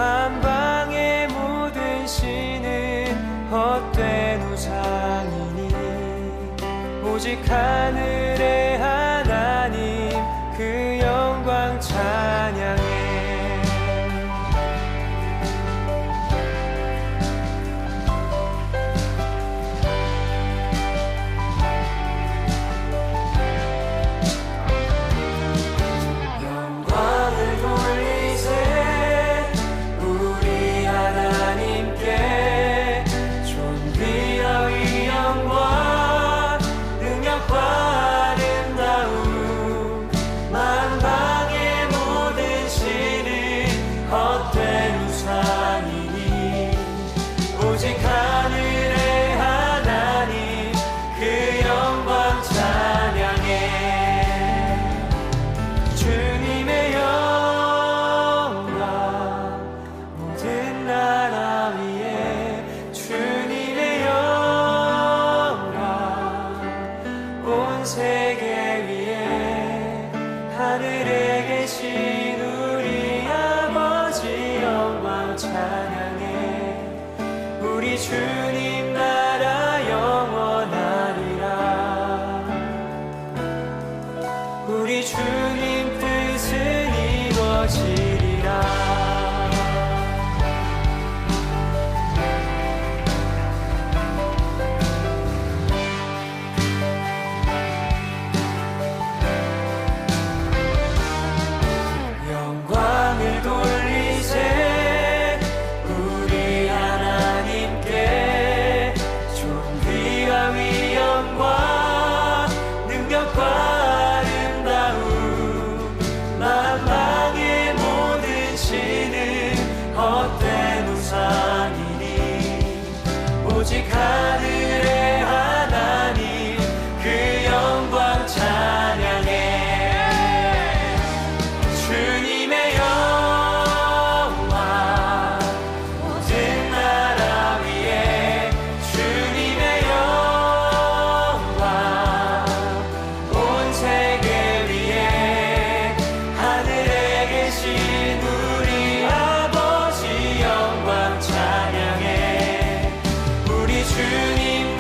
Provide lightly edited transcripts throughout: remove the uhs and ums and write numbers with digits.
만방의 모든 신은 헛된 우상이니 오직 하늘의 하나님 그 영광 찬양해. 오직 하늘의 하나님 그 영광 찬양해. 주님의 영광 모든 나라 위에 주님의 영광 온 세계 위에 하늘에 계신 우리 아버지 영광 찬양해. 우리 주님 나라 영원하리라. 우리 주님 뜻은 이루어지리라. 영광을 돌리세. 만방의 모든 신은 헛된 우상이니 오직 하늘의 하나님 그 영광 찬양해. 주님의 영광 모든 나라 위에 주님의 영광 온 세계 위에 하늘에 계신 우리 아버지 영광 찬양해. 우리 주님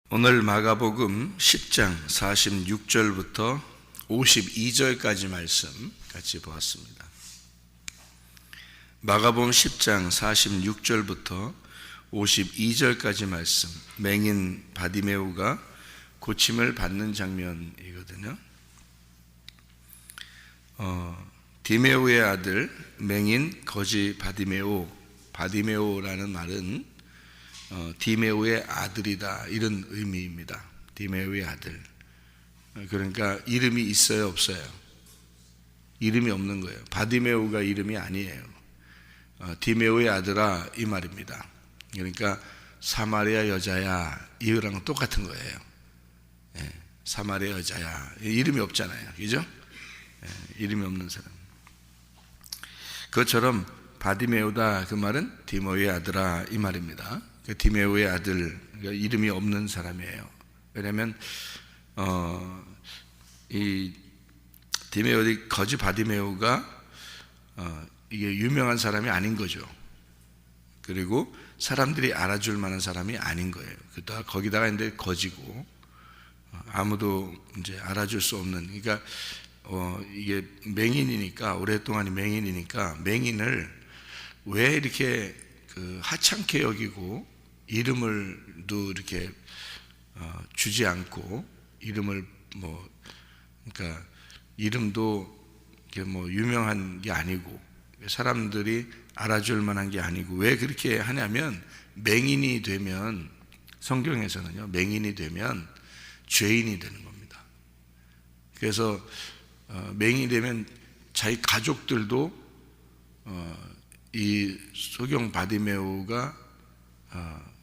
오늘 마가복음 10장 46절부터 52절까지 말씀 같이 보았습니다. 마가복음 10장 46절부터 52절까지 말씀, 맹인 바디메오가 고침을 받는 장면이거든요. 디메오의 아들 맹인 거지 바디메오라는 말은 디메오의 아들이다, 이런 의미입니다. 디메오의 아들. 그러니까 이름이 있어요, 없어요? 이름이 없는 거예요. 바디메오가 이름이 아니에요. 디메오의 아들아, 이 말입니다. 그러니까 사마리아 여자야, 이거랑 똑같은 거예요. 사마리아 여자야, 이름이 없잖아요, 그죠? 이름이 없는 사람. 그것처럼 바디메오다, 그 말은 디메오의 아들아, 이 말입니다. 디메오의 아들, 그러니까 이름이 없는 사람이에요. 왜냐하면 이 디메오, 거지 바디메오가 이게 유명한 사람이 아닌 거죠. 그리고 사람들이 알아줄 만한 사람이 아닌 거예요. 거기다가 이제 거지고 아무도 이제 알아줄 수 없는. 그러니까 이게 맹인이니까, 오랫동안 맹인이니까 맹인을 왜 이렇게 하찮게 여기고 이름을도 이렇게 주지 않고, 이름을 그러니까 이름도 이렇게 유명한 게 아니고 사람들이 알아줄 만한 게 아니고, 왜 그렇게 하냐면, 맹인이 되면, 성경에서는요, 맹인이 되면 죄인이 되는 겁니다. 그래서 맹인이 되면 자기 가족들도 이 소경 바디메오가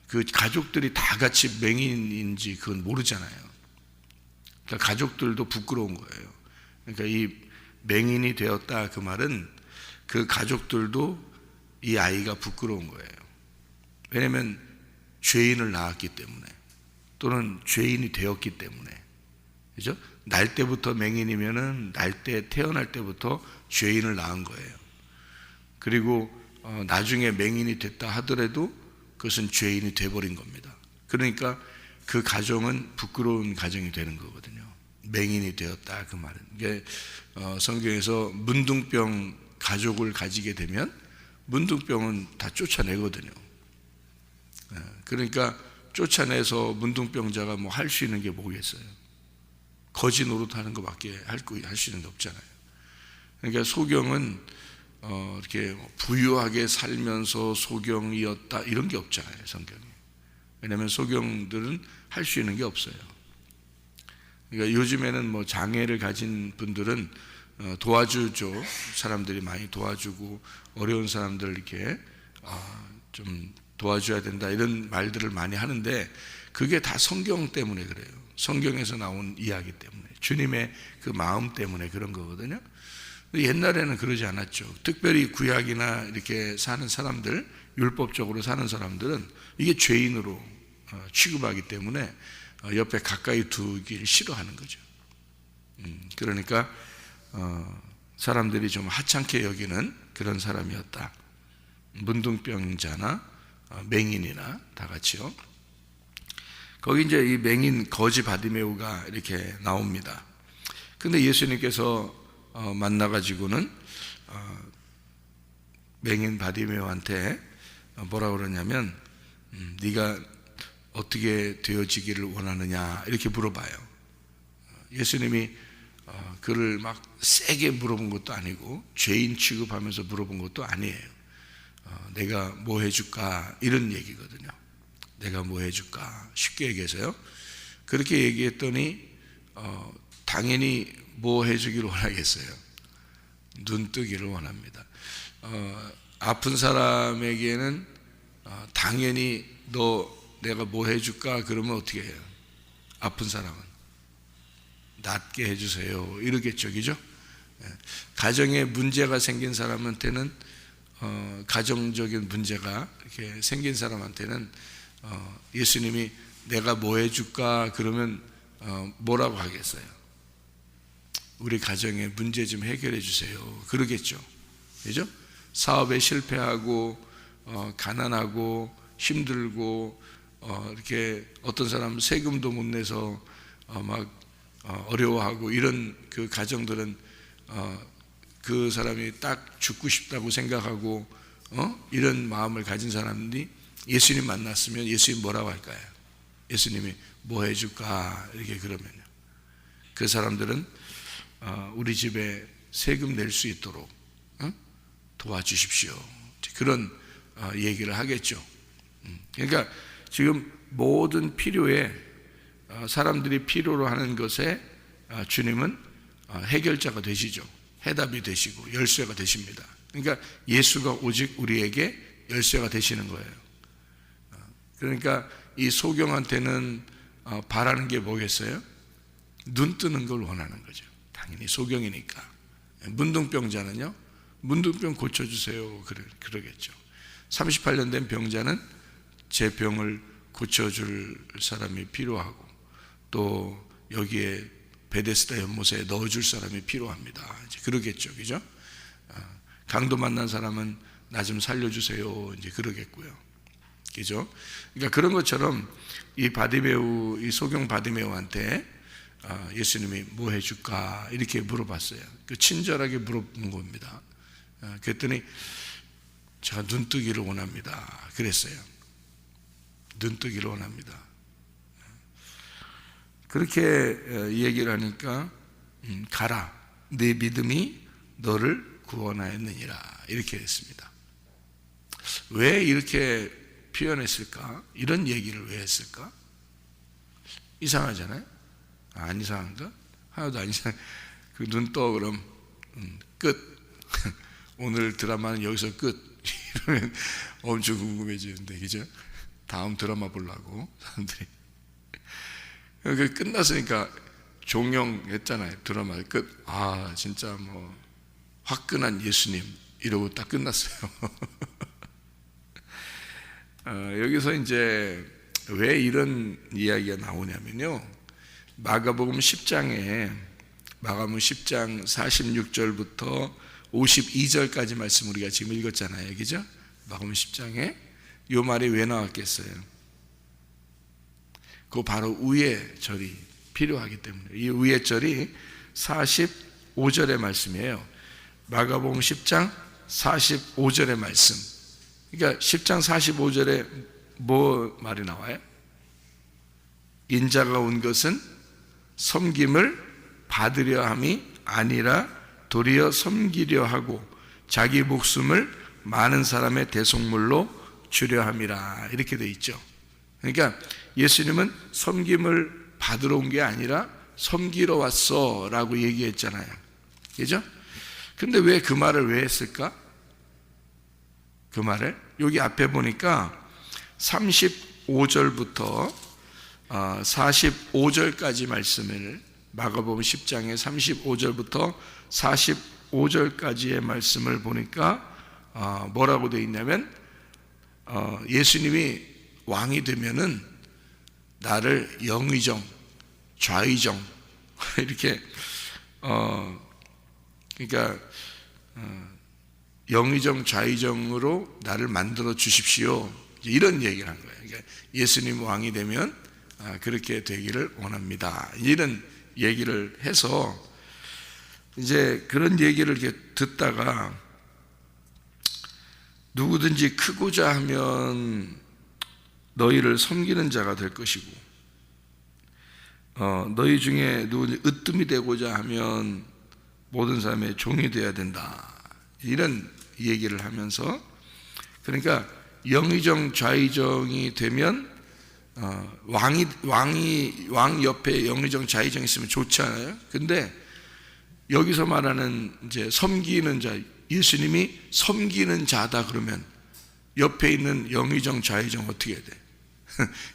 그 가족들이 다 같이 맹인인지 그건 모르잖아요. 그러니까 가족들도 부끄러운 거예요. 그러니까 이 맹인이 되었다, 그 말은 그 가족들도 이 아이가 부끄러운 거예요. 왜냐하면 죄인을 낳았기 때문에, 또는 죄인이 되었기 때문에, 그죠? 날 때부터 맹인이면은 태어날 때부터 죄인을 낳은 거예요. 그리고 나중에 맹인이 됐다 하더라도 그것은 죄인이 돼버린 겁니다. 그러니까 그 가정은 부끄러운 가정이 되는 거거든요. 맹인이 되었다, 그 말은. 이게 성경에서 문둥병 가족을 가지게 되면 문둥병은 다 쫓아내거든요. 그러니까 쫓아내서 문둥병자가 할 수 있는 게 뭐겠어요? 거지 노릇하는 것밖에 할 수 있는 게 없잖아요. 그러니까 소경은 이렇게 부유하게 살면서 소경이었다, 이런 게 없잖아요, 성경에. 왜냐하면 소경들은 할 수 있는 게 없어요. 그러니까 요즘에는 장애를 가진 분들은 도와주죠. 사람들이 많이 도와주고, 어려운 사람들 이렇게 좀 도와줘야 된다, 이런 말들을 많이 하는데, 그게 다 성경 때문에 그래요. 성경에서 나온 이야기 때문에, 주님의 그 마음 때문에 그런 거거든요. 옛날에는 그러지 않았죠. 특별히 구약이나 이렇게 사는 사람들, 율법적으로 사는 사람들은 이게 죄인으로 취급하기 때문에 옆에 가까이 두길 싫어하는 거죠. 그러니까 사람들이 좀 하찮게 여기는 그런 사람이었다. 문둥병자나 맹인이나 다 같이요. 거기 이제 이 맹인 거지 바디메오가 이렇게 나옵니다. 근데 예수님께서 만나가지고는 맹인 바디메오한테 뭐라 그러냐면, 네가 어떻게 되어지기를 원하느냐, 이렇게 물어봐요. 예수님이 그를 막 세게 물어본 것도 아니고, 죄인 취급하면서 물어본 것도 아니에요. 내가 뭐 해줄까, 이런 얘기거든요. 내가 뭐 해줄까, 쉽게 얘기해서요. 그렇게 얘기했더니 당연히 뭐 해주기를 원하겠어요? 눈 뜨기를 원합니다. 아픈 사람에게는 당연히 내가 뭐 해줄까 그러면 어떻게 해요? 아픈 사람은 낫게 해주세요, 이러겠죠, 그죠? 가정에 문제가 생긴 사람한테는 가정적인 문제가 이렇게 생긴 사람한테는 예수님이 내가 뭐 해줄까 그러면 뭐라고 하겠어요? 우리 가정의 문제 좀 해결해 주세요, 그러겠죠, 그죠? 사업에 실패하고 가난하고 힘들고 이렇게 어떤 사람은 세금도 못 내서 어려워하고 이런 그 가정들은 그 사람이 딱 죽고 싶다고 생각하고 이런 마음을 가진 사람들이 예수님 만났으면 예수님 뭐라고 할까요? 예수님이 뭐 해줄까 이렇게 그러면요, 그 사람들은 우리 집에 세금 낼 수 있도록 도와주십시오, 그런 얘기를 하겠죠. 그러니까 지금 모든 필요에 사람들이 필요로 하는 것에 주님은 해결자가 되시죠. 해답이 되시고 열쇠가 되십니다. 그러니까 예수가 오직 우리에게 열쇠가 되시는 거예요. 그러니까 이 소경한테는 바라는 게 뭐겠어요? 눈 뜨는 걸 원하는 거죠. 당연히 소경이니까. 문둥병자는요, 문둥병 고쳐주세요 그러겠죠. 38년 된 병자는 제 병을 고쳐줄 사람이 필요하고 또 여기에 베데스다 연못에 넣어줄 사람이 필요합니다. 이제 그러겠죠, 그죠? 강도 만난 사람은 나 좀 살려주세요, 이제 그러겠고요, 그죠? 그러니까 그런 것처럼 이 바디메우, 이 소경 바디메우한테 예수님이 뭐 해줄까 이렇게 물어봤어요. 그 친절하게 물어본 겁니다. 그랬더니 제가 눈뜨기를 원합니다 그랬어요. 눈뜨기를 원합니다. 그렇게 얘기를 하니까 가라, 네 믿음이 너를 구원하였느니라 이렇게 했습니다. 왜 이렇게 표현했을까? 이런 얘기를 왜 했을까? 이상하잖아요. 안 이상한가? 하나도 안 이상. 그 눈 떠 그럼 끝. 오늘 드라마는 여기서 끝. 이러면 엄청 궁금해지는데, 그죠? 다음 드라마 보려고 사람들이. 끝났으니까 종영했잖아요. 드라마 끝. 진짜 뭐 화끈한 예수님 이러고 딱 끝났어요. 여기서 이제 왜 이런 이야기가 나오냐면요, 마가복음 10장 46절부터 52절까지 말씀 우리가 지금 읽었잖아요, 그죠? 마가복음 10장에 이 말이 왜 나왔겠어요? 그 바로 우의 절이 필요하기 때문에. 이 우의 절이 45절의 말씀이에요. 마가복음 10장 45절의 말씀. 그러니까 10장 45절에 뭐 말이 나와요? 인자가 온 것은 섬김을 받으려 함이 아니라 도리어 섬기려 하고 자기 목숨을 많은 사람의 대속물로 주려 함이라 이렇게 돼 있죠. 그러니까 예수님은 섬김을 받으러 온 게 아니라 섬기러 왔어 라고 얘기했잖아요, 그죠? 근데 왜 그 말을 왜 했을까? 그 말을 여기 앞에 보니까 35절부터 45절까지 말씀을, 마가복음 10장의 35절부터 45절까지의 말씀을 보니까 뭐라고 되어 있냐면 예수님이 왕이 되면은 나를 영의정, 좌의정 이렇게 그러니까 영의정, 좌의정으로 나를 만들어 주십시오, 이런 얘기를 한 거예요. 그러니까 예수님 왕이 되면 그렇게 되기를 원합니다, 이런 얘기를 해서 이제 그런 얘기를 이렇게 듣다가 누구든지 크고자 하면 너희를 섬기는 자가 될 것이고 너희 중에 누구든지 으뜸이 되고자 하면 모든 사람의 종이 되어야 된다, 이런 얘기를 하면서, 그러니까 영의정 좌의정이 되면 왕 옆에 영의정 좌의정이 있으면 좋지 않아요? 근데 여기서 말하는 이제 섬기는 자, 예수님이 섬기는 자다 그러면 옆에 있는 영의정 좌의정 어떻게 해야 돼?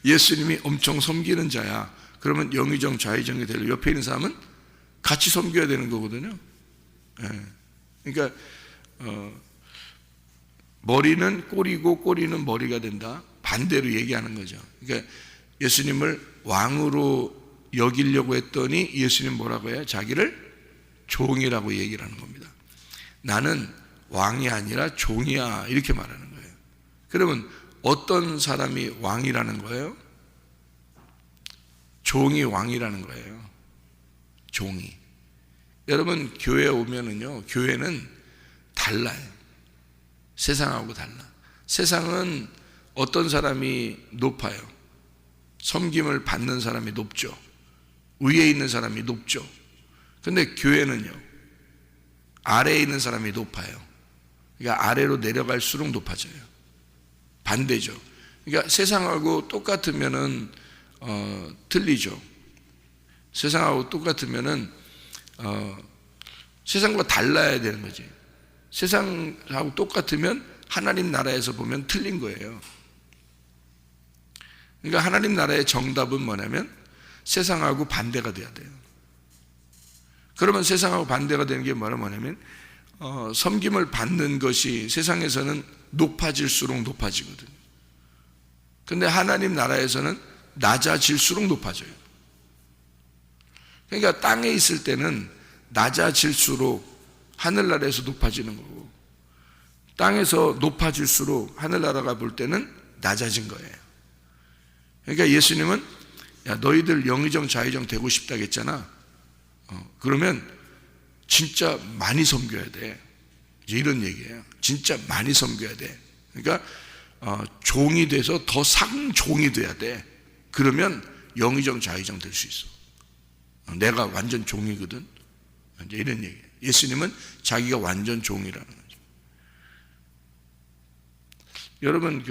예수님이 엄청 섬기는 자야. 그러면 영의정 좌의정이 되려 옆에 있는 사람은 같이 섬겨야 되는 거거든요. 그러니까 머리는 꼬리고 꼬리는 머리가 된다, 반대로 얘기하는 거죠. 그러니까 예수님을 왕으로 여기려고 했더니 예수님 뭐라고 해요? 자기를 종이라고 얘기를 하는 겁니다. 나는 왕이 아니라 종이야, 이렇게 말하는 거예요. 그러면 어떤 사람이 왕이라는 거예요? 종이 왕이라는 거예요. 종이. 여러분 교회에 오면은요, 교회는 달라요. 세상하고 달라. 세상은 어떤 사람이 높아요? 섬김을 받는 사람이 높죠. 위에 있는 사람이 높죠. 근데 교회는요, 아래에 있는 사람이 높아요. 그러니까 아래로 내려갈수록 높아져요. 반대죠. 그러니까 세상하고 똑같으면은 틀리죠. 세상하고 똑같으면은 세상과 달라야 되는 거지. 세상하고 똑같으면 하나님 나라에서 보면 틀린 거예요. 그러니까 하나님 나라의 정답은 뭐냐면 세상하고 반대가 돼야 돼요. 그러면 세상하고 반대가 되는 게 뭐냐면 섬김을 받는 것이 세상에서는 높아질수록 높아지거든요. 근데 하나님 나라에서는 낮아질수록 높아져요. 그러니까 땅에 있을 때는 낮아질수록 하늘나라에서 높아지는 거고, 땅에서 높아질수록 하늘나라가 볼 때는 낮아진 거예요. 그러니까 예수님은 야, 너희들 영의정 좌의정 되고 싶다고 했잖아. 그러면 진짜 많이 섬겨야 돼. 이런 얘기예요. 진짜 많이 섬겨야 돼. 그러니까 종이 돼서 더 상종이 돼야 돼. 그러면 영의정 좌의정 될 수 있어. 내가 완전 종이거든. 이제 이런 얘기예요. 예수님은 자기가 완전 종이라는 거죠. 여러분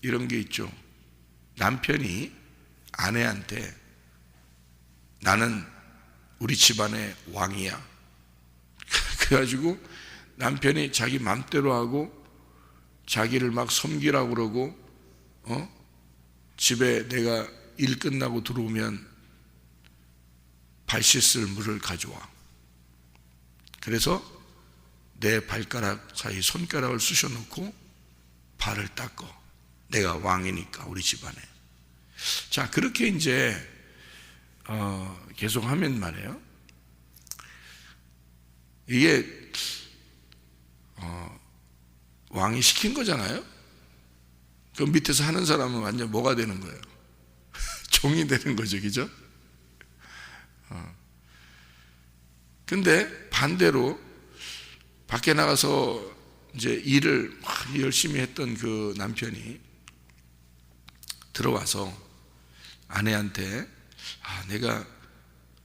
이런 게 있죠. 남편이 아내한테 나는 우리 집안의 왕이야. 그래가지고 남편이 자기 맘대로 하고 자기를 막 섬기라고 그러고 집에 내가 일 끝나고 들어오면 발 씻을 물을 가져와. 그래서 내 발가락 사이 손가락을 쑤셔놓고 발을 닦어. 내가 왕이니까 우리 집안에. 자, 그렇게 이제 계속 하면 말이에요. 이게 왕이 시킨 거잖아요. 그 밑에서 하는 사람은 완전 뭐가 되는 거예요? 종이 되는 거죠, 그죠? 근데 반대로 밖에 나가서 이제 일을 막 열심히 했던 그 남편이 들어와서 아내한테 내가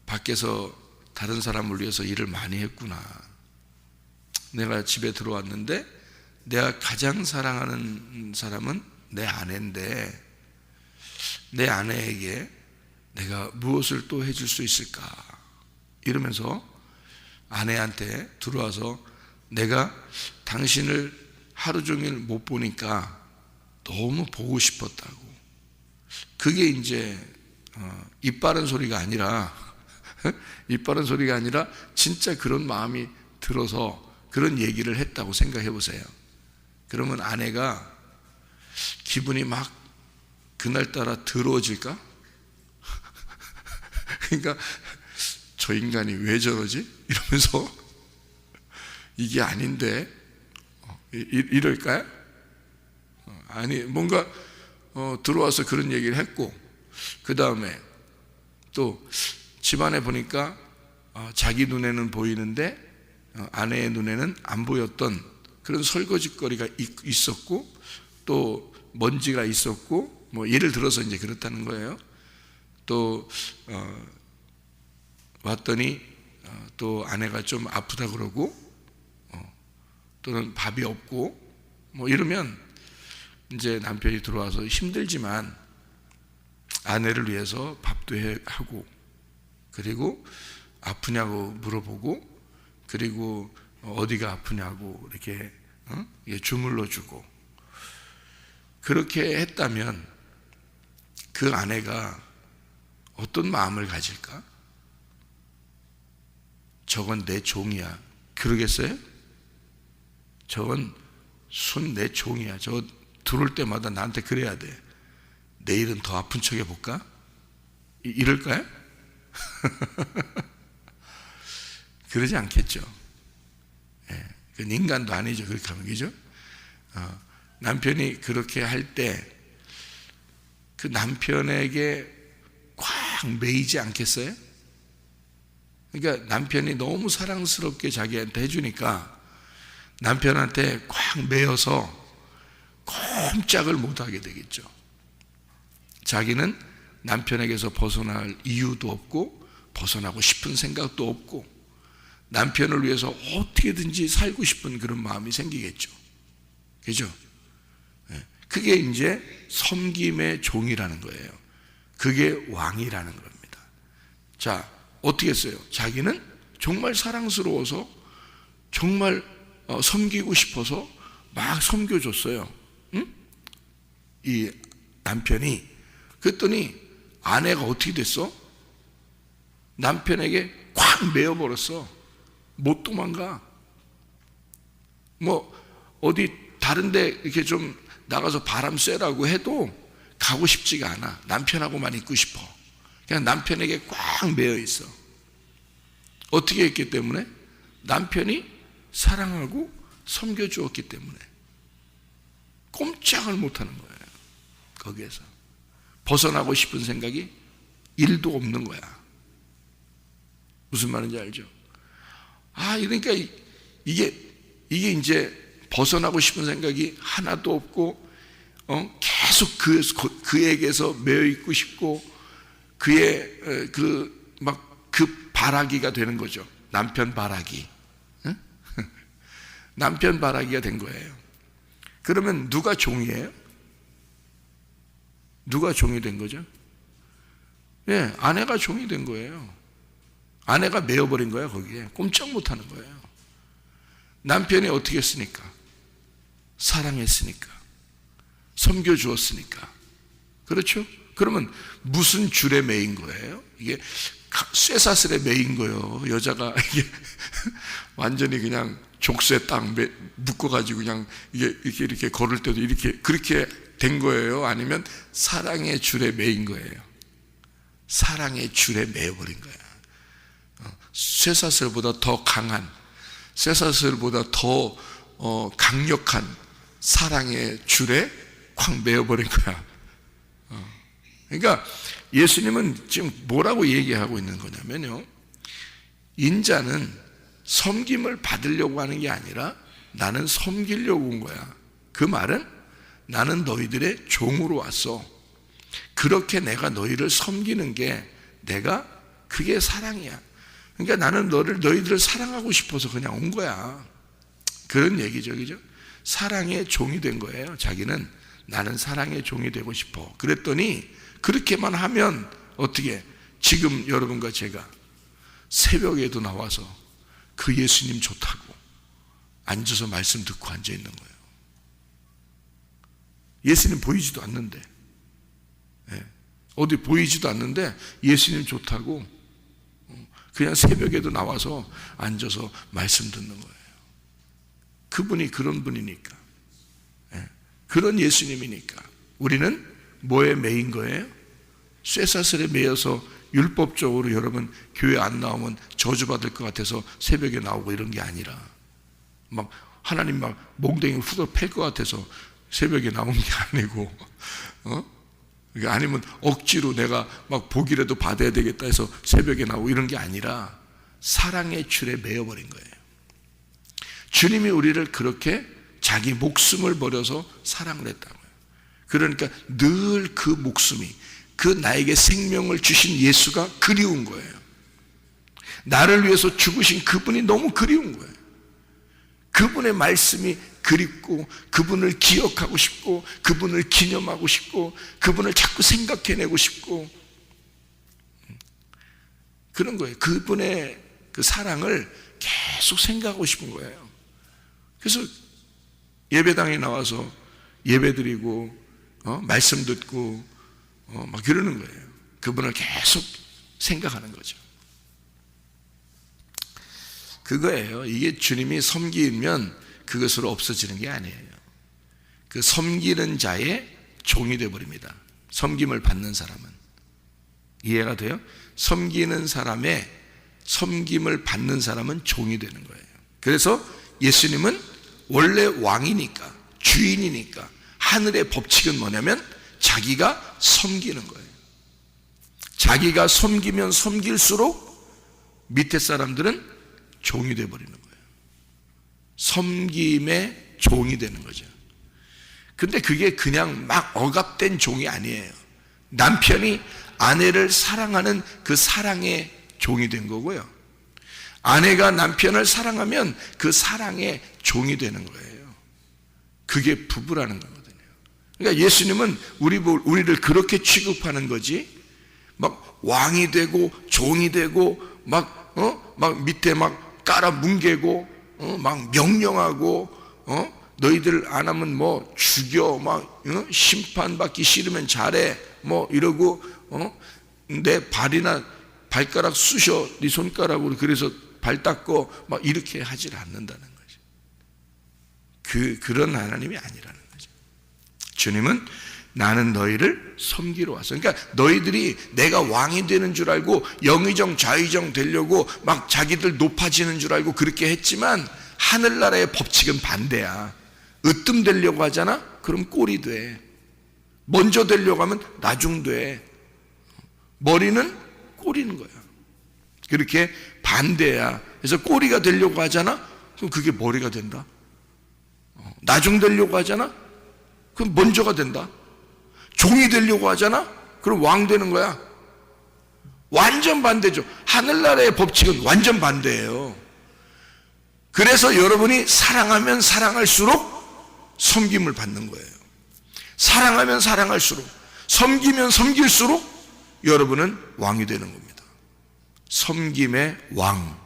밖에서 다른 사람을 위해서 일을 많이 했구나. 내가 집에 들어왔는데 내가 가장 사랑하는 사람은 내 아내인데 내 아내에게 내가 무엇을 또 해줄 수 있을까? 이러면서 아내한테 들어와서 내가 당신을 하루 종일 못 보니까 너무 보고 싶었다고. 그게 이제 입 바른 소리가 아니라 입 바른 소리가 아니라 진짜 그런 마음이 들어서 그런 얘기를 했다고 생각해 보세요. 그러면 아내가 기분이 막 그날따라 더러워질까? 그러니까 저 인간이 왜 저러지? 이러면서 이게 아닌데 이럴까요? 아니 뭔가 들어와서 그런 얘기를 했고 그 다음에 또 집안에 보니까 자기 눈에는 보이는데 아내의 눈에는 안 보였던 그런 설거지거리가 있었고 또 먼지가 있었고 뭐 예를 들어서 이제 그렇다는 거예요. 또 왔더니 또 아내가 좀 아프다 그러고 또는 밥이 없고 뭐 이러면 이제 남편이 들어와서 힘들지만 아내를 위해서 밥도 하고 그리고 아프냐고 물어보고 그리고 어디가 아프냐고 이렇게 주물러 주고 그렇게 했다면 그 아내가 어떤 마음을 가질까? 저건 내 종이야. 그러겠어요? 저건 순 내 종이야. 저 들어올 때마다 나한테 그래야 돼. 내일은 더 아픈 척 해볼까? 이럴까요? 그러지 않겠죠. 예, 그건 인간도 아니죠. 그렇게 하면, 그죠? 남편이 그렇게 할 때 그 남편에게 꽉 매이지 않겠어요? 그러니까 남편이 너무 사랑스럽게 자기한테 해주니까 남편한테 꽉 매여서 꼼짝을 못하게 되겠죠. 자기는 남편에게서 벗어날 이유도 없고 벗어나고 싶은 생각도 없고 남편을 위해서 어떻게든지 살고 싶은 그런 마음이 생기겠죠. 그죠? 그게 이제 섬김의 종이라는 거예요. 그게 왕이라는 겁니다. 자, 어떻게 했어요? 자기는 정말 사랑스러워서 정말 섬기고 싶어서 막 섬겨줬어요. 응? 이 남편이. 그랬더니 아내가 어떻게 됐어? 남편에게 꽉 매여버렸어. 못 도망가. 뭐 어디 다른데 이렇게 좀 나가서 바람 쐬라고 해도 가고 싶지가 않아. 남편하고만 있고 싶어. 그냥 남편에게 꽉 매여 있어. 어떻게 했기 때문에? 남편이 사랑하고 섬겨주었기 때문에 꼼짝을 못하는 거예요. 거기에서 벗어나고 싶은 생각이 1도 없는 거야. 무슨 말인지 알죠? 그러니까 이게 이제 벗어나고 싶은 생각이 하나도 없고 계속 그에게서 매여 있고 싶고 그의 그 바라기가 되는 거죠. 남편 바라기. 응? 남편 바라기가 된 거예요. 그러면 누가 종이에요? 누가 종이 된 거죠? 예, 아내가 종이 된 거예요. 아내가 매여버린 거야. 거기에 꼼짝 못하는 거예요. 남편이 어떻게 했으니까? 사랑했으니까, 섬겨주었으니까. 그렇죠? 그러면 무슨 줄에 매인 거예요? 이게 쇠사슬에 매인 거예요. 여자가 이게 완전히 그냥 족쇄 딱 묶어가지고 그냥 이렇게 걸을 때도 그렇게 된 거예요? 아니면 사랑의 줄에 매인 거예요? 사랑의 줄에 매여버린 거야. 쇠사슬보다 더 강한, 쇠사슬보다 더 강력한 사랑의 줄에 콱 매여버린 거야. 그러니까 예수님은 지금 뭐라고 얘기하고 있는 거냐면요, 인자는 섬김을 받으려고 하는 게 아니라 나는 섬기려고 온 거야. 그 말은 나는 너희들의 종으로 왔어. 그렇게 내가 너희를 섬기는 게 그게 사랑이야. 그러니까 나는 너희들을 사랑하고 싶어서 그냥 온 거야. 그런 얘기죠, 그죠? 사랑의 종이 된 거예요. 자기는 나는 사랑의 종이 되고 싶어. 그랬더니 그렇게만 하면 어떻게? 지금 여러분과 제가 새벽에도 나와서 그 예수님 좋다고 앉아서 말씀 듣고 앉아 있는 거예요. 예수님 보이지도 않는데, 어디 보이지도 않는데 예수님 좋다고 그냥 새벽에도 나와서 앉아서 말씀 듣는 거예요. 그분이 그런 분이니까, 그런 예수님이니까. 우리는 뭐에 매인 거예요? 쇠사슬에 매여서 율법적으로 여러분 교회 안 나오면 저주받을 것 같아서 새벽에 나오고 이런 게 아니라 막 하나님 막 몽댕이 후덜 팰 것 같아서 새벽에 나온 게 아니고, 아니면 억지로 내가 막 복이라도 받아야 되겠다 해서 새벽에 나오고 이런 게 아니라 사랑의 줄에 매여버린 거예요. 주님이 우리를 그렇게 자기 목숨을 버려서 사랑을 했다고요. 그러니까 늘 그 목숨이, 그 나에게 생명을 주신 예수가 그리운 거예요. 나를 위해서 죽으신 그분이 너무 그리운 거예요. 그분의 말씀이 그립고 그분을 기억하고 싶고 그분을 기념하고 싶고 그분을 자꾸 생각해내고 싶고 그런 거예요. 그분의 그 사랑을 계속 생각하고 싶은 거예요. 그래서 예배당에 나와서 예배드리고 말씀 듣고 막 그러는 거예요. 그분을 계속 생각하는 거죠. 그거예요. 이게 주님이 섬기면 그것으로 없어지는 게 아니에요. 그 섬기는 자의 종이 되어버립니다. 섬김을 받는 사람은. 이해가 돼요? 섬기는 사람의 섬김을 받는 사람은 종이 되는 거예요. 그래서 예수님은 원래 왕이니까 주인이니까. 하늘의 법칙은 뭐냐면 자기가 섬기는 거예요. 자기가 섬기면 섬길수록 밑에 사람들은 종이 되어버리는 거예요. 섬김의 종이 되는 거죠. 근데 그게 그냥 막 억압된 종이 아니에요. 남편이 아내를 사랑하는 그 사랑의 종이 된 거고요. 아내가 남편을 사랑하면 그 사랑의 종이 되는 거예요. 그게 부부라는 거거든요. 그러니까 예수님은 우리를 그렇게 취급하는 거지, 막 왕이 되고 종이 되고 막 밑에 막 깔아 뭉개고 막 명령하고 너희들 안 하면 뭐 죽여, 막 심판받기 싫으면 잘해, 뭐 이러고 내 발이나 발가락 쑤셔 네 손가락으로, 그래서 발 닦고 막 이렇게 하질 않는다는 거죠. 그런 하나님이 아니라는 거죠. 주님은 나는 너희를 섬기러 왔어. 그러니까 너희들이 내가 왕이 되는 줄 알고 영의정 좌의정 되려고 막 자기들 높아지는 줄 알고 그렇게 했지만 하늘나라의 법칙은 반대야. 으뜸 되려고 하잖아? 그럼 꼴이 돼. 먼저 되려고 하면 나중 돼. 머리는 꼬리는 거야. 그렇게 반대야. 그래서 꼬리가 되려고 하잖아? 그럼 그게 머리가 된다. 나중 되려고 하잖아? 그럼 먼저가 된다. 종이 되려고 하잖아? 그럼 왕 되는 거야. 완전 반대죠. 하늘나라의 법칙은 완전 반대예요. 그래서 여러분이 사랑하면 사랑할수록 섬김을 받는 거예요. 사랑하면 사랑할수록, 섬기면 섬길수록 여러분은 왕이 되는 겁니다. 섬김의 왕.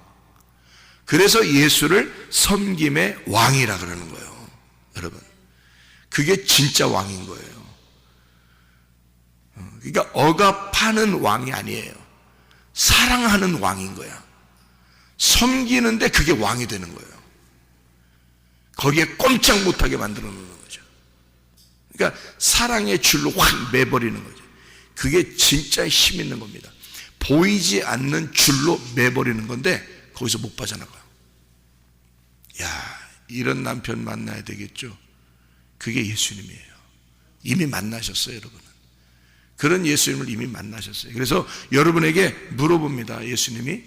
그래서 예수를 섬김의 왕이라 그러는 거예요. 여러분, 그게 진짜 왕인 거예요. 그러니까 억압하는 왕이 아니에요. 사랑하는 왕인 거야. 섬기는데 그게 왕이 되는 거예요. 거기에 꼼짝 못하게 만들어 놓는 거죠. 그러니까 사랑의 줄로 확 매버리는 거죠. 그게 진짜 힘 있는 겁니다. 보이지 않는 줄로 매버리는 건데 거기서 못 빠져나가요. 야, 이런 남편 만나야 되겠죠. 그게 예수님이에요. 이미 만나셨어요, 여러분은. 그런 예수님을 이미 만나셨어요. 그래서 여러분에게 물어봅니다. 예수님이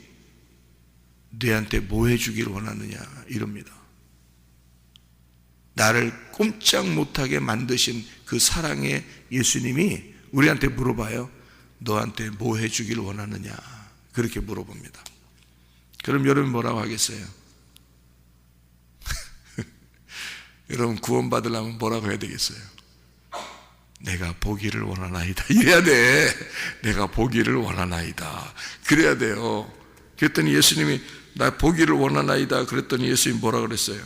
너한테 뭐 해주길 원하느냐 이럽니다. 나를 꼼짝 못하게 만드신 그 사랑의 예수님이 우리한테 물어봐요. 너한테 뭐 해주길 원하느냐, 그렇게 물어봅니다. 그럼 여러분 뭐라고 하겠어요? 여러분 구원받으려면 뭐라고 해야 되겠어요? 내가 보기를 원하나이다 이래야 돼. 내가 보기를 원하나이다 그래야 돼요. 그랬더니 예수님이 나 보기를 원하나이다 그랬더니 예수님이 뭐라 그랬어요?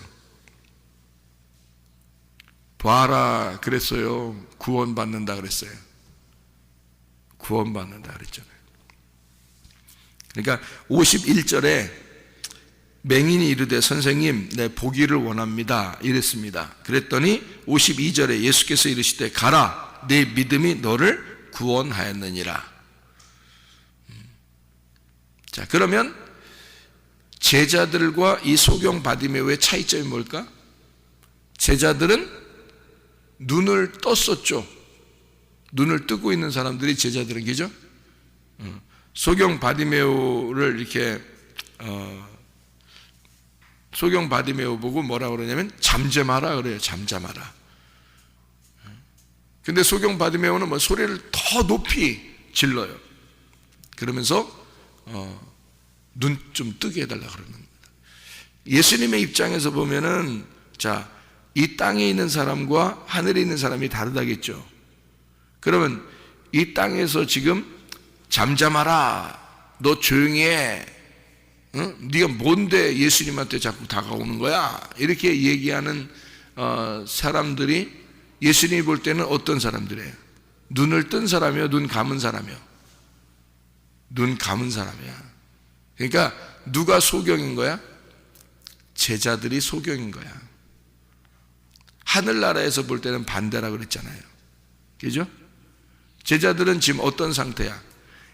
봐라 그랬어요. 구원받는다 그랬어요. 구원받는다 그랬잖아요. 그러니까 51절에 맹인이 이르되 선생님 내 보기를 원합니다 이랬습니다. 그랬더니 52절에 예수께서 이르시되 가라 내 믿음이 너를 구원하였느니라. 자, 그러면 제자들과 이 소경 바디메오의 차이점이 뭘까? 제자들은 눈을 떴었죠. 눈을 뜨고 있는 사람들이 제자들은, 그죠? 소경 바디메오를 이렇게 소경 바디메오 보고 뭐라 그러냐면 잠잠하라 그래요. 잠잠하라. 근데 소경 바디메오는 뭐 소리를 더 높이 질러요. 그러면서 눈 좀 뜨게 해달라 그러는 겁니다. 예수님의 입장에서 보면은 자, 이 땅에 있는 사람과 하늘에 있는 사람이 다르다겠죠. 그러면 이 땅에서 지금 잠잠하라, 너 조용히 해, 응? 네가 뭔데 예수님한테 자꾸 다가오는 거야? 이렇게 얘기하는 사람들이 예수님이 볼 때는 어떤 사람들이에요? 눈을 뜬 사람이요? 눈 감은 사람이요? 눈 감은 사람이야. 그러니까 누가 소경인 거야? 제자들이 소경인 거야. 하늘나라에서 볼 때는 반대라 그랬잖아요. 그죠? 제자들은 지금 어떤 상태야?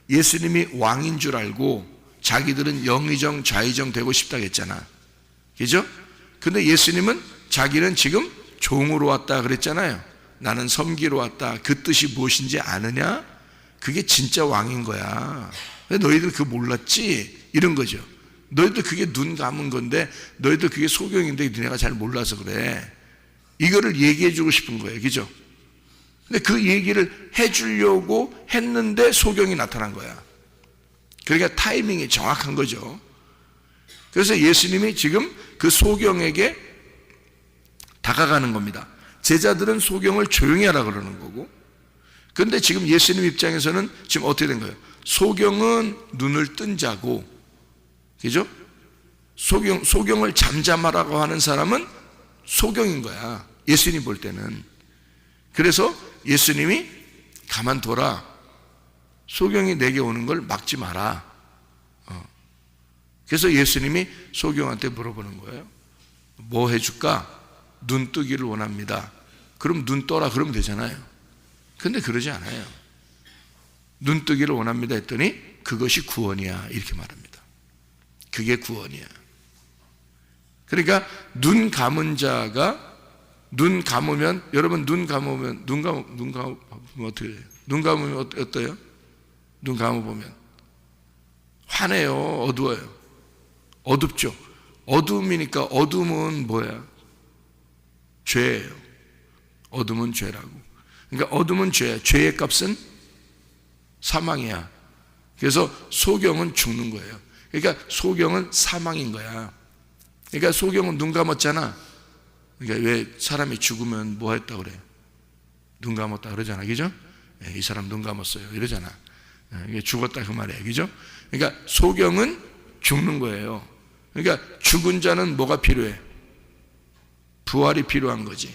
예수님이 왕인 줄 알고 자기들은 영의정 좌의정 되고 싶다 했잖아. 그죠? 근데 예수님은 자기는 지금 종으로 왔다 그랬잖아요. 나는 섬기러 왔다. 그 뜻이 무엇인지 아느냐? 그게 진짜 왕인 거야. 너희들 그거 몰랐지? 이런 거죠. 너희들 그게 눈 감은 건데, 너희들 그게 소경인데 너네가 잘 몰라서 그래. 이거를 얘기해 주고 싶은 거예요. 그죠? 근데 그 얘기를 해 주려고 했는데 소경이 나타난 거야. 그러니까 타이밍이 정확한 거죠. 그래서 예수님이 지금 그 소경에게 다가가는 겁니다. 제자들은 소경을 조용히 하라 그러는 거고, 그런데 지금 예수님 입장에서는 지금 어떻게 된 거예요? 소경은 눈을 뜬 자고, 그죠? 소경을 잠잠하라고 하는 사람은 소경인 거야. 예수님 볼 때는. 그래서 예수님이 가만둬라. 소경이 내게 오는 걸 막지 마라. 그래서 예수님이 소경한테 물어보는 거예요. 뭐 해줄까? 눈 뜨기를 원합니다. 그럼 눈 떠라 그러면 되잖아요. 근데 그러지 않아요. 눈 뜨기를 원합니다 했더니 그것이 구원이야 이렇게 말합니다. 그게 구원이야. 그러니까 눈 감은 자가 눈 감으면, 여러분 눈 감으면 어떻게 돼요? 눈 감으면 어때요? 눈 감아보면 환해요? 어두워요? 어둡죠. 어둠이니까, 어둠은 뭐야? 죄예요. 어둠은 죄라고. 그러니까 어둠은 죄야. 죄의 값은 사망이야. 그래서 소경은 죽는 거예요. 그러니까 소경은 사망인 거야. 그러니까 소경은 눈 감았잖아. 그러니까 왜 사람이 죽으면 뭐 했다 그래? 눈 감았다 그러잖아. 그죠? 이 사람 눈 감았어요 이러잖아. 이게 죽었다 그 말이에요. 그죠? 그러니까 소경은 죽는 거예요. 그러니까 죽은 자는 뭐가 필요해? 부활이 필요한 거지.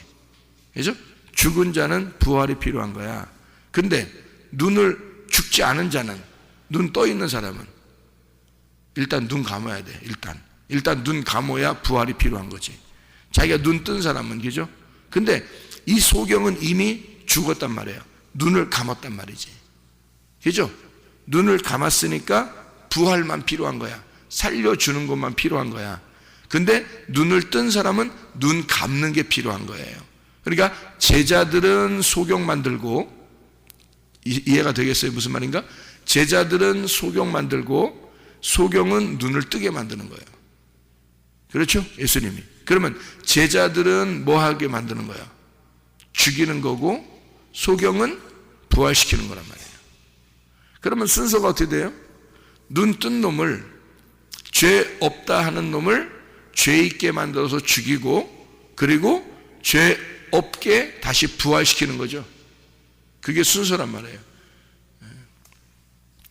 그죠? 죽은 자는 부활이 필요한 거야. 근데 눈을, 죽지 않은 자는, 눈 떠 있는 사람은 일단 눈 감아야 돼. 일단 눈 감아야 부활이 필요한 거지. 자기가 눈 뜬 사람은, 그죠? 근데 이 소경은 이미 죽었단 말이에요. 눈을 감았단 말이지. 그죠? 눈을 감았으니까 부활만 필요한 거야. 살려주는 것만 필요한 거야. 근데 눈을 뜬 사람은 눈 감는 게 필요한 거예요. 그러니까 제자들은 소경 만들고, 이해가 되겠어요? 무슨 말인가? 제자들은 소경 만들고 소경은 눈을 뜨게 만드는 거예요. 그렇죠? 예수님이. 그러면 제자들은 뭐 하게 만드는 거야? 죽이는 거고 소경은 부활시키는 거란 말이에요. 그러면 순서가 어떻게 돼요? 눈 뜬 놈을, 죄 없다 하는 놈을 죄 있게 만들어서 죽이고, 그리고 죄 없게 다시 부활시키는 거죠. 그게 순서란 말이에요.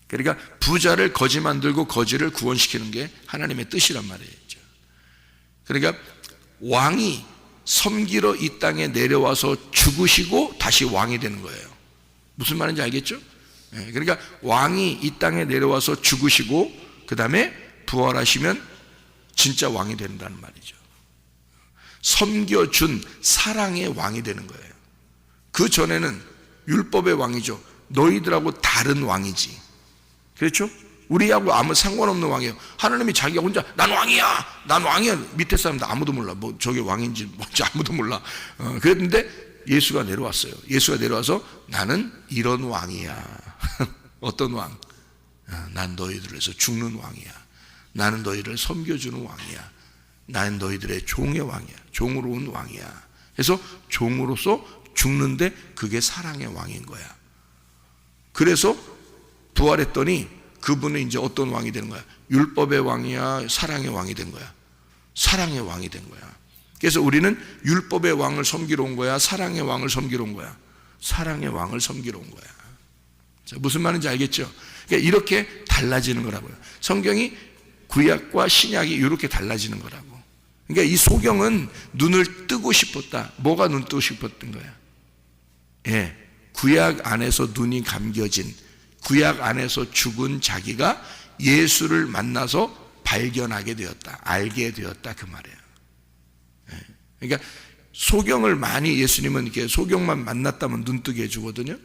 그러니까 부자를 거지 만들고 거지를 구원시키는 게 하나님의 뜻이란 말이에요. 그러니까 왕이 섬기러 이 땅에 내려와서 죽으시고 다시 왕이 되는 거예요. 무슨 말인지 알겠죠? 그러니까 왕이 이 땅에 내려와서 죽으시고 그 다음에 부활하시면 진짜 왕이 된다는 말이죠. 섬겨준 사랑의 왕이 되는 거예요. 그 전에는 율법의 왕이죠. 너희들하고 다른 왕이지. 그렇죠? 우리하고 아무 상관없는 왕이에요. 하나님이 자기가 혼자 난 왕이야 밑에 사람들 아무도 몰라. 뭐 저게 왕인지 뭔지 아무도 몰라. 그랬는데 예수가 내려왔어요. 예수가 내려와서 나는 이런 왕이야. 어떤 왕? 난 너희들을 위해서 죽는 왕이야. 나는 너희를 섬겨주는 왕이야. 나는 너희들의 종의 왕이야. 종으로 온 왕이야. 그래서 종으로서 죽는데 그게 사랑의 왕인 거야. 그래서 부활했더니 그분은 이제 어떤 왕이 되는 거야? 율법의 왕이야? 사랑의 왕이 된 거야? 사랑의 왕이 된 거야. 그래서 우리는 율법의 왕을 섬기러 온 거야? 사랑의 왕을 섬기러 온 거야? 사랑의 왕을 섬기러 온 거야. 자, 무슨 말인지 알겠죠? 그러니까 이렇게 달라지는 거라고요. 성경이 구약과 신약이 이렇게 달라지는 거라고. 그러니까 이 소경은 눈을 뜨고 싶었다. 뭐가 눈 뜨고 싶었던 거야? 예, 구약 안에서 눈이 감겨진, 구약 안에서 죽은 자기가 예수를 만나서 발견하게 되었다. 알게 되었다. 그 말이에요. 예, 그러니까 소경을 많이 예수님은 이렇게 소경만 만났다면 눈 뜨게 해주거든요.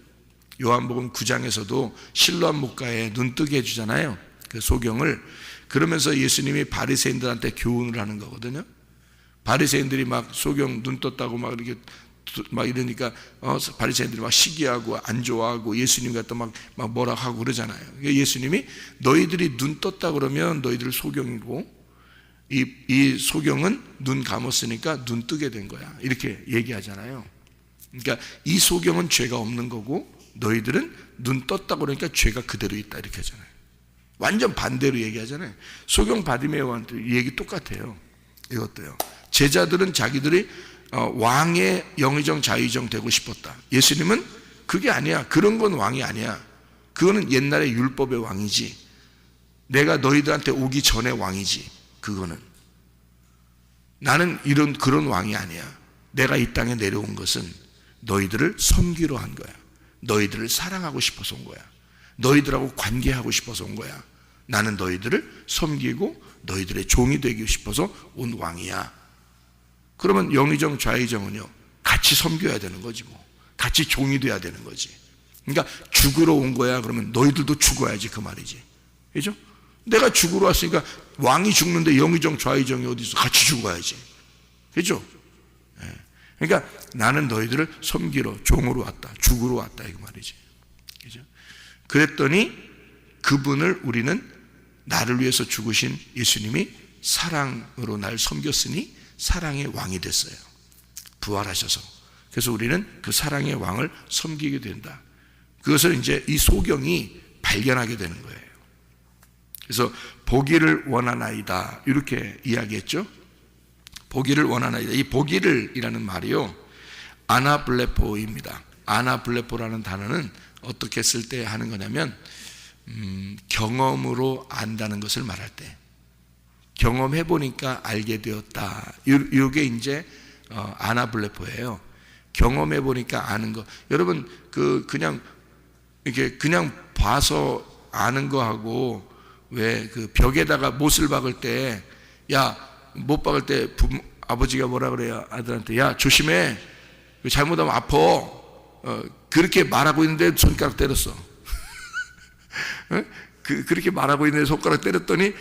요한복음 9장에서도 실로암 목가에 눈 뜨게 해주잖아요. 그 소경을. 그러면서 예수님이 바리새인들한테 교훈을 하는 거거든요. 바리새인들이 막 소경 눈 떴다고 막 이렇게 막 이러니까 바리새인들이 막 시기하고 안 좋아하고 예수님 갖다 막 뭐라 하고 그러잖아요. 예수님이 너희들이 눈 떴다 그러면 너희들 소경이고 이 소경은 눈 감았으니까 눈 뜨게 된 거야, 이렇게 얘기하잖아요. 그러니까 이 소경은 죄가 없는 거고 너희들은 눈 떴다 그러니까 죄가 그대로 있다, 이렇게 하잖아요. 완전 반대로 얘기하잖아요. 소경 바디메오한테 얘기 똑같아요. 이것도요. 제자들은 자기들이 왕의 영의정 자의정 되고 싶었다. 예수님은 그게 아니야. 그런 건 왕이 아니야. 그거는 옛날의 율법의 왕이지, 내가 너희들한테 오기 전에 왕이지. 그거는 나는 그런 왕이 아니야. 내가 이 땅에 내려온 것은 너희들을 섬기러 한 거야. 너희들을 사랑하고 싶어서 온 거야. 너희들하고 관계하고 싶어서 온 거야. 나는 너희들을 섬기고 너희들의 종이 되기 싶어서 온 왕이야. 그러면 영의정 좌의정은요, 같이 섬겨야 되는 거지 뭐. 같이 종이 돼야 되는 거지. 그러니까 죽으러 온 거야. 그러면 너희들도 죽어야지, 그 말이지. 그죠? 내가 죽으러 왔으니까 왕이 죽는데 영의정 좌의정이 어디 있어? 같이 죽어야지. 그죠? 그러니까 나는 너희들을 섬기러, 종으로 왔다, 죽으러 왔다, 이거 말이지. 그죠? 그랬더니 그분을 우리는 나를 위해서 죽으신 예수님이 사랑으로 날 섬겼으니 사랑의 왕이 됐어요. 부활하셔서. 그래서 우리는 그 사랑의 왕을 섬기게 된다. 그것을 이제 이 소경이 발견하게 되는 거예요. 그래서 보기를 원하나이다, 이렇게 이야기했죠. 보기를 원하나이다. 이 보기를이라는 말이요, 아나블레포입니다. 아나블레포라는 단어는 어떻게 쓸 때 하는 거냐면 경험으로 안다는 것을 말할 때, 경험해 보니까 알게 되었다, 이게 이제 아나블레포예요. 경험해 보니까 아는 거. 여러분 그냥 이렇게 그냥 봐서 아는 거하고, 왜 그 벽에다가 못을 박을 때, 야, 못 박을 때 아버지가 뭐라 그래요? 아들한테, 야, 조심해, 잘못하면 아파. 그렇게 말하고 있는데 손가락 때렸어. 그렇게 말하고 있는데 손가락 때렸더니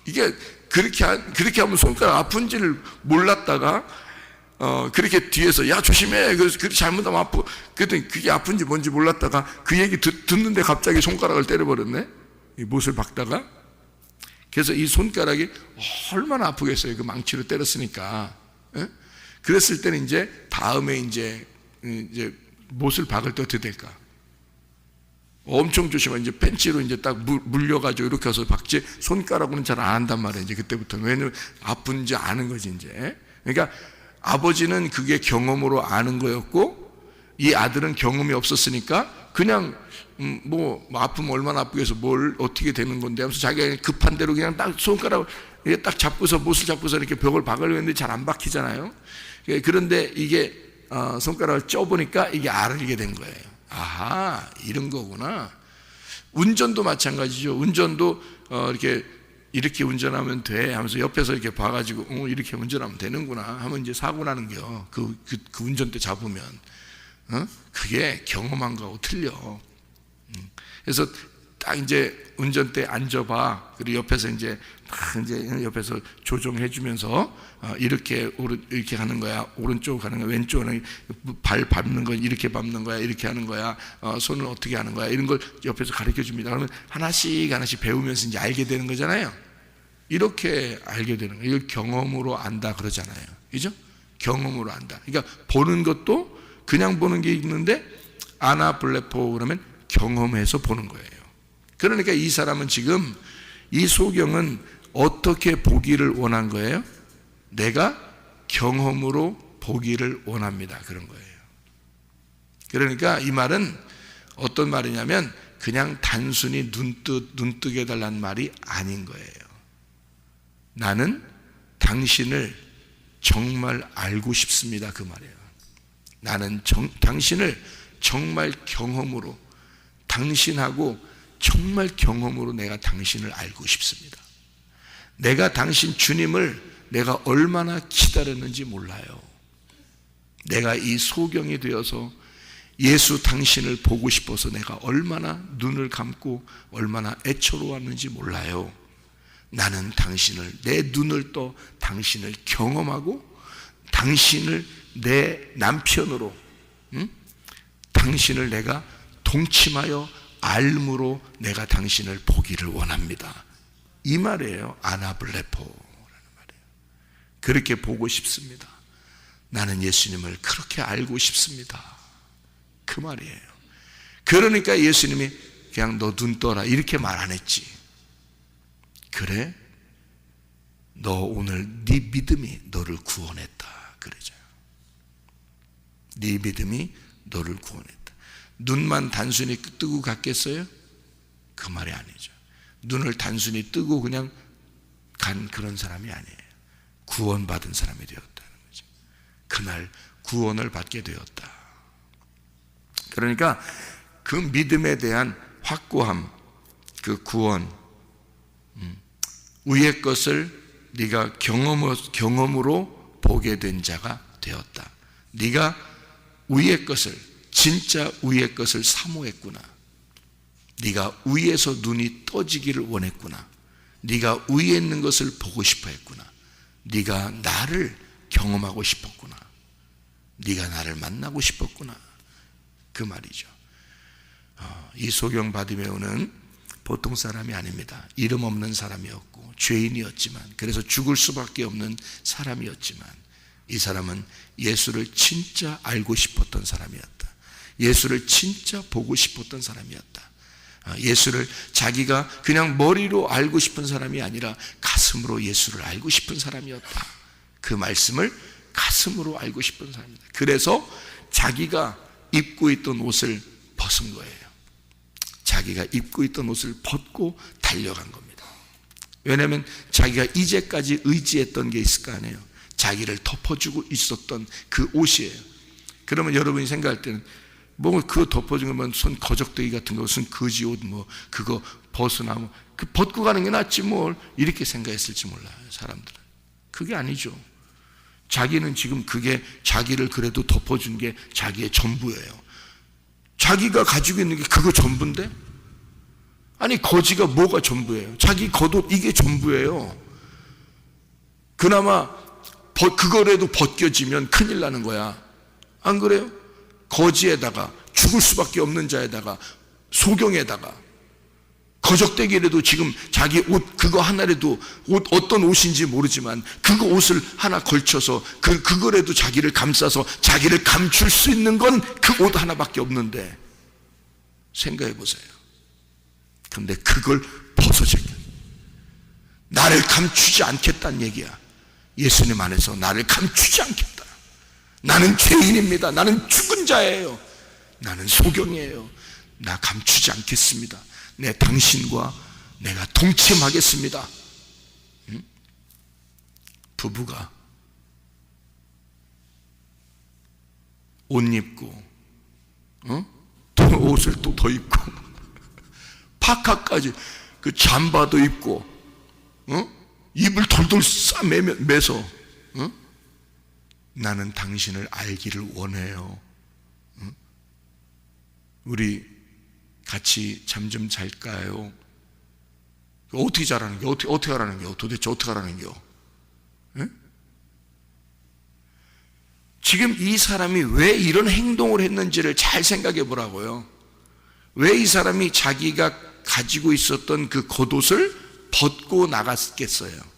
이게 그렇게 하면 손가락 아픈지를 몰랐다가 그렇게 뒤에서, 야, 조심해, 그렇게 잘못하면 아프. 그랬더니 그게 아픈지 뭔지 몰랐다가 그 얘기 듣는데 갑자기 손가락을 때려버렸네, 이 못을 박다가. 그래서 이 손가락이 얼마나 아프겠어요, 그 망치로 때렸으니까. 그랬을 때는 이제 다음에 이제 못을 박을 때 어떻게 될까? 엄청 조심해. 이제 펜치로 이제 딱 물려가지고 이렇게 해서 박지, 손가락으로는 잘 안 한단 말이에요, 이제 그때부터는. 왜냐면 아픈지 아는 거지, 이제. 그러니까 아버지는 그게 경험으로 아는 거였고, 이 아들은 경험이 없었으니까 그냥 뭐 아프면 얼마나 아프겠어, 뭘 어떻게 되는 건데 하면서 자기가 급한 대로 그냥 딱 손가락을 딱 잡고서, 못을 잡고서 이렇게 벽을 박으려고 했는데 잘 안 박히잖아요. 그런데 이게 손가락을 쪄보니까 이게 알게 된 거예요. 아하, 이런 거구나. 운전도 마찬가지죠. 운전도 이렇게 운전하면 돼 하면서 옆에서 이렇게 봐가지고 이렇게 운전하면 되는구나 하면 이제 사고 나는 겨. 그 운전대 잡으면 그게 경험한 거하고 틀려. 그래서 딱 이제 운전대에 앉아봐. 그리고 옆에서 이제 옆에서 조종해주면서 이렇게 하는 거야, 오른쪽 가는 거야, 왼쪽은 발 밟는 거 이렇게 밟는 거야, 이렇게 하는 거야, 손을 어떻게 하는 거야, 이런 걸 옆에서 가르쳐 줍니다. 그러면 하나씩 배우면서 이제 알게 되는 거잖아요. 이렇게 알게 되는 거예요. 이걸 경험으로 안다 그러잖아요. 그죠? 경험으로 안다. 그러니까 보는 것도 그냥 보는 게 있는데, 아나블레포 그러면 경험해서 보는 거예요. 그러니까 이 사람은 지금, 이 소경은 어떻게 보기를 원한 거예요? 내가 경험으로 보기를 원합니다, 그런 거예요. 그러니까 이 말은 어떤 말이냐면 그냥 단순히 눈 뜨게 해달라는 말이 아닌 거예요. 나는 당신을 정말 알고 싶습니다, 그 말이에요. 나는 당신을 정말 경험으로, 당신하고 정말 경험으로 내가 당신을 알고 싶습니다. 내가 당신 주님을 내가 얼마나 기다렸는지 몰라요. 내가 이 소경이 되어서 예수 당신을 보고 싶어서 내가 얼마나 눈을 감고 얼마나 애처로웠는지 몰라요. 나는 당신을, 내 눈을 떠 당신을 경험하고 당신을 내 남편으로, 당신을 내가 동침하여 알므로 내가 당신을 보기를 원합니다. 이 말이에요. 아나블레포라는 말이에요. 그렇게 보고 싶습니다. 나는 예수님을 그렇게 알고 싶습니다. 그 말이에요. 그러니까 예수님이 그냥 너 눈 떠라 이렇게 말 안 했지. 그래? 너 오늘 네 믿음이 너를 구원했다. 그러죠. 네 믿음이 너를 구원했다. 눈만 단순히 뜨고 갔겠어요? 그 말이 아니죠. 눈을 단순히 뜨고 그냥 간 그런 사람이 아니에요. 구원받은 사람이 되었다는 거죠. 그날 구원을 받게 되었다. 그러니까 그 믿음에 대한 확고함, 그 구원, 위의 것을 네가 경험으로 보게 된 자가 되었다. 네가 위의 것을, 진짜 위의 것을 사모했구나. 네가 위에서 눈이 떠지기를 원했구나. 네가 위에 있는 것을 보고 싶어 했구나. 네가 나를 경험하고 싶었구나. 네가 나를 만나고 싶었구나. 그 말이죠. 이 소경 바디메오는 보통 사람이 아닙니다. 이름 없는 사람이었고 죄인이었지만, 그래서 죽을 수밖에 없는 사람이었지만, 이 사람은 예수를 진짜 알고 싶었던 사람이었다. 예수를 진짜 보고 싶었던 사람이었다. 예수를 자기가 그냥 머리로 알고 싶은 사람이 아니라 가슴으로 예수를 알고 싶은 사람이었다. 그 말씀을 가슴으로 알고 싶은 사람이다. 그래서 자기가 입고 있던 옷을 벗은 거예요. 자기가 입고 있던 옷을 벗고 달려간 겁니다. 왜냐하면 자기가 이제까지 의지했던 게 있을 거 아니에요. 자기를 덮어주고 있었던 그 옷이에요. 그러면 여러분이 생각할 때는 뭐 그거 덮어준 거면 손 거적대기 같은 거, 무슨 거지 옷 뭐 그거 벗으나 뭐 그 벗고 가는 게 낫지 뭘, 이렇게 생각했을지 몰라요. 사람들은 그게 아니죠. 자기는 지금 그게 자기를 그래도 덮어준 게 자기의 전부예요. 자기가 가지고 있는 게 그거 전부인데? 아니 거지가 뭐가 전부예요? 자기 겉옷 이게 전부예요. 그나마 그거라도 벗겨지면 큰일 나는 거야. 안 그래요? 거지에다가 죽을 수밖에 없는 자에다가 소경에다가 거적대기라도 지금 자기 옷 그거 하나라도 옷 어떤 옷인지 모르지만 그거 옷을 하나 걸쳐서 그거라도 자기를 감싸서 자기를 감출 수 있는 건 그 옷 하나밖에 없는데 생각해 보세요. 근데 그걸 벗어지게 나를 감추지 않겠다는 얘기야. 예수님 안에서 나를 감추지 않겠다. 나는 죄인입니다. 나는 죽은 자예요. 나는 소경이에요. 나 감추지 않겠습니다. 내 당신과 내가 동침하겠습니다. 응? 부부가 옷 입고 또 옷을 또 더 입고 파카까지 그 잠바도 입고 입을 돌돌 싸매서 나는 당신을 알기를 원해요. 우리 같이 잠 좀 잘까요? 어떻게 자라는 게 어떻게 하라는 게 도대체 어떻게 하라는 게? 지금 이 사람이 왜 이런 행동을 했는지를 잘 생각해 보라고요. 왜 이 사람이 자기가 가지고 있었던 그 겉옷을 벗고 나갔겠어요?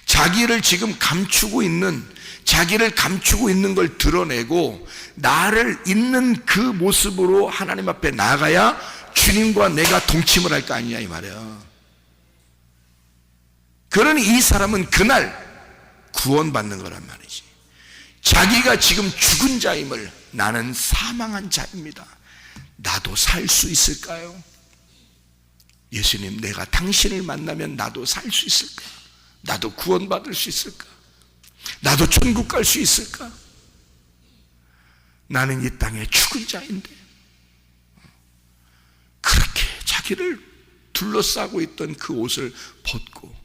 자기를 지금 감추고 있는, 자기를 감추고 있는 걸 드러내고 나를 있는 그 모습으로 하나님 앞에 나가야 주님과 내가 동침을 할 거 아니냐 이 말이야. 그러니 이 사람은 그날 구원받는 거란 말이지. 자기가 지금 죽은 자임을, 나는 사망한 자입니다. 나도 살 수 있을까요? 예수님, 내가 당신을 만나면 나도 살 수 있을까? 나도 구원받을 수 있을까? 나도 천국 갈 수 있을까? 나는 이 땅에 죽은 자인데. 그렇게 자기를 둘러싸고 있던 그 옷을 벗고,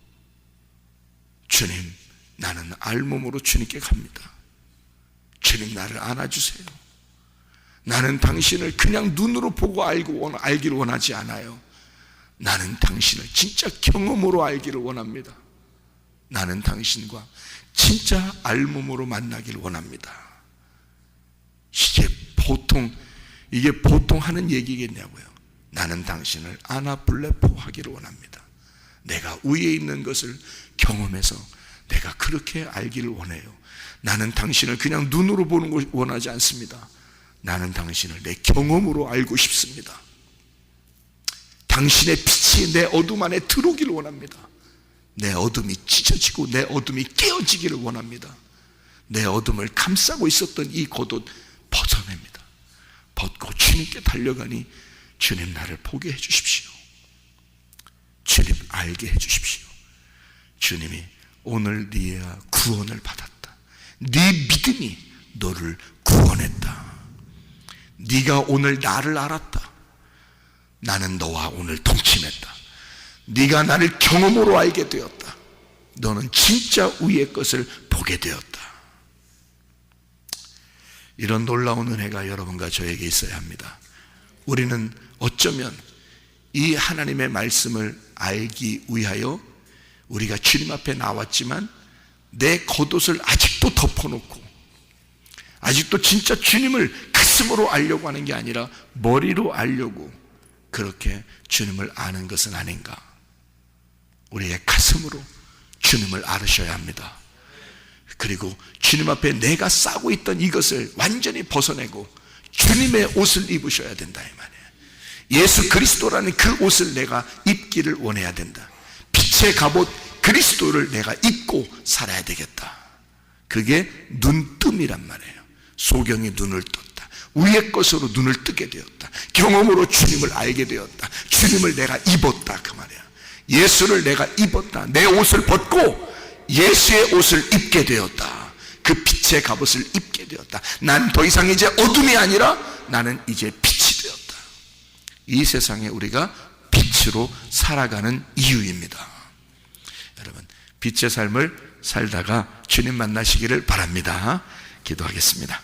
주님, 나는 알몸으로 주님께 갑니다. 주님, 나를 안아주세요. 나는 당신을 그냥 눈으로 보고 알기를 원하지 않아요. 나는 당신을 진짜 경험으로 알기를 원합니다. 나는 당신과 진짜 알몸으로 만나기를 원합니다. 이게 보통 하는 얘기겠냐고요. 나는 당신을 아나블레포 하기를 원합니다. 내가 위에 있는 것을 경험해서 내가 그렇게 알기를 원해요. 나는 당신을 그냥 눈으로 보는 걸 원하지 않습니다. 나는 당신을 내 경험으로 알고 싶습니다. 당신의 빛이 내 어둠 안에 들어오기를 원합니다. 내 어둠이 찢어지고 내 어둠이 깨어지기를 원합니다. 내 어둠을 감싸고 있었던 이 겉옷 벗어냅니다. 벗고 주님께 달려가니 주님 나를 보게 해주십시오. 주님 알게 해주십시오. 주님이 오늘 네가 구원을 받았다. 네 믿음이 너를 구원했다. 네가 오늘 나를 알았다. 나는 너와 오늘 동침했다. 네가 나를 경험으로 알게 되었다. 너는 진짜 위의 것을 보게 되었다. 이런 놀라운 은혜가 여러분과 저에게 있어야 합니다. 우리는 어쩌면 이 하나님의 말씀을 알기 위하여 우리가 주님 앞에 나왔지만 내 겉옷을 아직도 덮어놓고 아직도 진짜 주님을 가슴으로 알려고 하는 게 아니라 머리로 알려고 그렇게 주님을 아는 것은 아닌가. 우리의 가슴으로 주님을 알으셔야 합니다. 그리고 주님 앞에 내가 싸고 있던 이것을 완전히 벗어내고 주님의 옷을 입으셔야 된다 이 말이에요. 예수 그리스도라는 그 옷을 내가 입기를 원해야 된다. 빛의 갑옷 그리스도를 내가 입고 살아야 되겠다. 그게 눈뜸이란 말이에요. 소경이 눈을 떴다. 위의 것으로 눈을 뜨게 되었다. 경험으로 주님을 알게 되었다. 주님을 내가 입었다 그 말이야. 예수를 내가 입었다. 내 옷을 벗고 예수의 옷을 입게 되었다. 그 빛의 갑옷을 입게 되었다. 난 더 이상 이제 어둠이 아니라 나는 이제 빛이 되었다. 이 세상에 우리가 빛으로 살아가는 이유입니다. 여러분, 빛의 삶을 살다가 주님 만나시기를 바랍니다. 기도하겠습니다.